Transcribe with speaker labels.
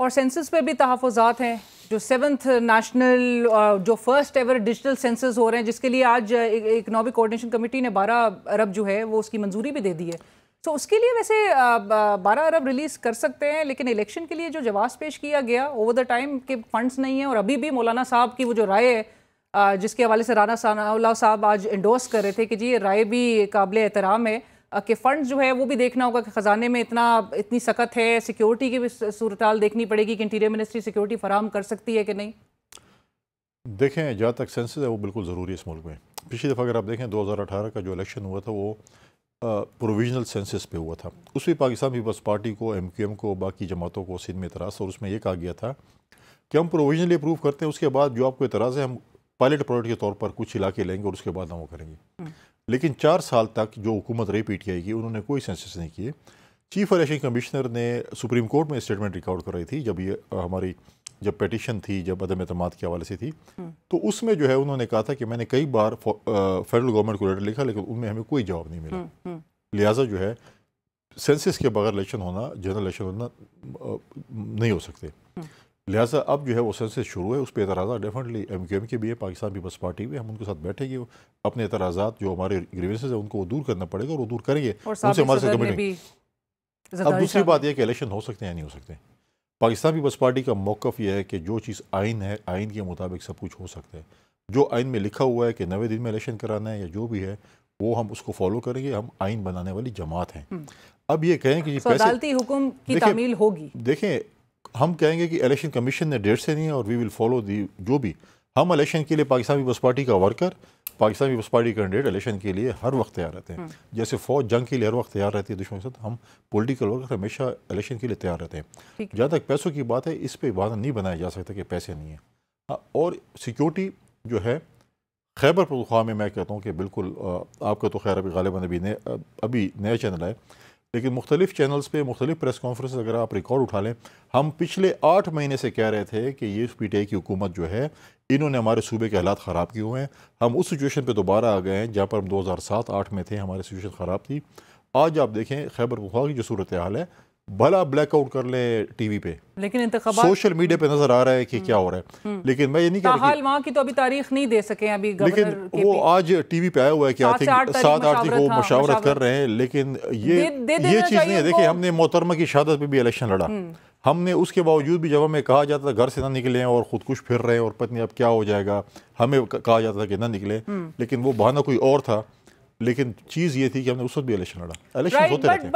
Speaker 1: और सेंसस पे भी तहफ़्फ़ुज़ात हैं, जो 7th नेशनल जो फर्स्ट एवर डिजिटल सेंसस हो रहे हैं, जिसके लिए आज इकनॉमिक कोऑर्डिनेशन कमेटी ने 12 अरब जो है वो उसकी मंजूरी भी दे दी है। तो उसके लिए वैसे 12 अरब रिलीज़ कर सकते हैं, लेकिन इलेक्शन के लिए जो जवाब पेश किया गया ओवर द टाइम के फंड्स नहीं है। और अभी भी मौलाना साहब की वो जो राय है जिसके हवाले से राना सनाउल्लाह साहब आज इंडोर्स कर रहे थे कि जी ये राय भी काबिल एहतराम है कि फ़ंड जो है वो भी देखना होगा कि ख़जाने में इतनी सख्त है, सिक्योरिटी की भी सूरत देखनी पड़ेगी कि इंटीरियर मिनिस्ट्री सिक्योरिटी फराहम कर सकती है कि नहीं।
Speaker 2: देखें, जहाँ तक सेंसस है वो बिल्कुल ज़रूरी है इस मुल्क में। पिछली दफ़ा अगर आप देखें 2018 का जो इलेक्शन हुआ था वो प्रोविजनल सेंसस पे हुआ था। उसमें पाकिस्तान पीपल्स पार्टी को, MQM को, बाकी जमातों को सिंध में एतराज़ था और उसमें यह कहा गया था कि हम प्रोविजनली अप्रूव करते हैं, उसके बाद जो आपको एतराज़ है हम पायलट प्रोजेक्ट के तौर पर कुछ इलाके लेंगे और उसके बाद हम वो करेंगे। लेकिन 4 साल तक जो हुकूमत रही PTI की, उन्होंने कोई सेंसस नहीं किए। चीफ इलेक्शन कमिश्नर ने सुप्रीम कोर्ट में स्टेटमेंट रिकॉर्ड कर रही थी जब पेटिशन थी, जब अदम एतमाद के हवाले से थी, तो उसमें जो है उन्होंने कहा था कि मैंने कई बार फेडरल गवर्नमेंट को लेटर लिखा लेकिन उनमें हमें कोई जवाब नहीं मिला। लिहाजा जो है सेंसस के बगैर इलेक्शन होना, जनरल इलेक्शन होना नहीं हो सकते। लिहाजा अब जो है वो सेंसस शुरू है, उस पर एतराज़ा डेफिनेटली MQM के भी है, पाकिस्तान पीपल्स पार्टी भी, हम उनके साथ बैठेंगे, अपने एतराज़ात जो हमारे ग्रीवेंसेस है उनको दूर करना पड़ेगा और वो दूर करेंगे। उनसे हमारे साथ कमेंट। अब दूसरी बात यह कि इलेक्शन हो सकते हैं या नहीं हो सकते। पाकिस्तान पीपल्स पार्टी का मौक़िफ़ यह है कि जो चीज़ आइन है, आइन के मुताबिक सब कुछ हो सकता है। जो आइन में लिखा हुआ है कि 90 दिन में इलेक्शन कराना है या जो भी है वो हम उसको फॉलो करेंगे। हम आइन बनाने वाली जमात हैं। अब ये कहें कि
Speaker 1: अदालती हुक्म की तामील होगी।
Speaker 2: देखें, हम कहेंगे कि इलेक्शन कमीशन ने डेट से नहीं है और वी विल फॉलो दी जो भी। हम इलेक्शन के लिए पाकिस्तान पीपल्स पार्टी का worker, Pakistan Peoples Party candidate election के लिए हर वक्त तैयार रहते हैं। जैसे फौज जंग के लिए हर वक्त तैयार रहती है दुश्मन के साथ, हम पॉलिटिकल वर्कर हमेशा इलेक्शन के लिए तैयार रहते हैं। जहाँ तक पैसों की बात है, इस पर बहाना नहीं बनाया जा सकता कि पैसे नहीं है। और सिक्योरिटी जो है खैबर पख्तूनख्वा में मैं कहता हूँ कि बिल्कुल आपका तो खैर अभी गालिबन अभी नया चैनल है, लेकिन मुख्तलिफ चैनल्स पे मुख्तलिफ प्रेस कॉन्फ्रेंस अगर आप रिकॉर्ड उठा लें, हम पिछले 8 महीने से कह रहे थे कि ये PTI की हुकूमत जो है इन्होंने हमारे सूबे के हालात ख़राब किए हुए हैं। हम उस सिचुएशन पे दोबारा आ गए हैं जहाँ पर हम 2007-8 में थे, हमारी सिचुएशन ख़राब थी। आज आप देखें खैबर पख्तूनख्वा की जो सूरत हाल है, भला ब्लैकआउट कर ले TV पे,
Speaker 1: लेकिन इंतखाबात
Speaker 2: सोशल मीडिया पे नजर आ रहा है कि क्या हो रहा है, लेकिन मैं ये नहीं कह रहा
Speaker 1: वहाँ की तो अभी तारीख नहीं दे सके अभी,
Speaker 2: लेकिन वो आज TV पे आया हुआ है कि आई थिंक 7-8 तारीख को मुशावरत कर रहे हैं। लेकिन ये चीज़ नहीं है। देखिए, हमने मोहतरमा की शहादत पे भी इलेक्शन लड़ा, हमने उसके बावजूद भी जब हमें कहा जाता था घर से ना निकले और खुदकुश फिर रहे हैं और पत्नी अब क्या हो जाएगा, हमें कहा जाता था कि ना निकले, लेकिन वो बहाना कोई और था। लेकिन चीज़ ये थी कि हमने उस वक्त भी इलेक्शन लड़ा। इलेक्शन होते रहते हैं।